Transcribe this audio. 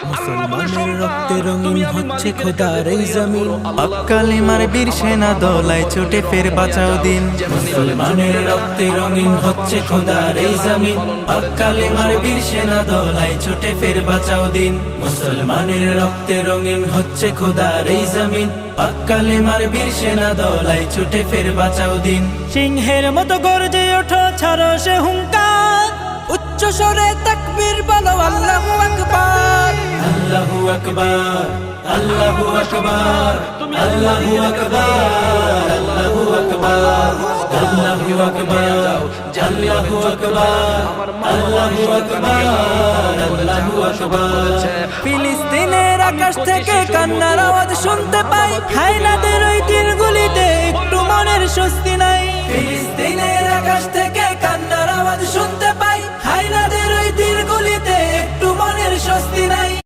মুসলমানের রক্তে রঙিন হচ্ছে খোদার এই জমিন, পাক কালেমার বীর সেনা দলায় ছুটে ফের বাঁচাও দিন। মুসলমানের রক্তে রঙিন হচ্ছে খোদার এই জমিন, পাক কালেমার বীর সেনা দলায় ছুটে ফের বাঁচাও দিন। মুসলমানের রক্তে রঙিন হচ্ছে খোদার এই জমিন, পাক কালেমার বীর সেনা দলায় ছুটে ফের বাঁচাও দিন। সিংহের মতো গর্জে ওঠো, ছাড়ো সে হুঙ্কার, উচ্চ স্বরে তাকবীর বলো আল্লাহু আকবার। আল্লাহু আকবার, আল্লাহু আকবার, আল্লাহু আকবার, আল্লাহু আকবার, আল্লাহু আকবার, আল্লাহু আকবার, আল্লাহু আকবার, আল্লাহু আকবার। ফিলিস্তিনের আকাশ থেকে কান্নার আওয়াজ শুনতে পাই, হায়নাদের ওই তীরগুলিতে একটু মনের স্বস্তি নাই। ফিলিস্তিনের আকাশ থেকে কান্নার আওয়াজ শুনতে পাই, হায়নাদের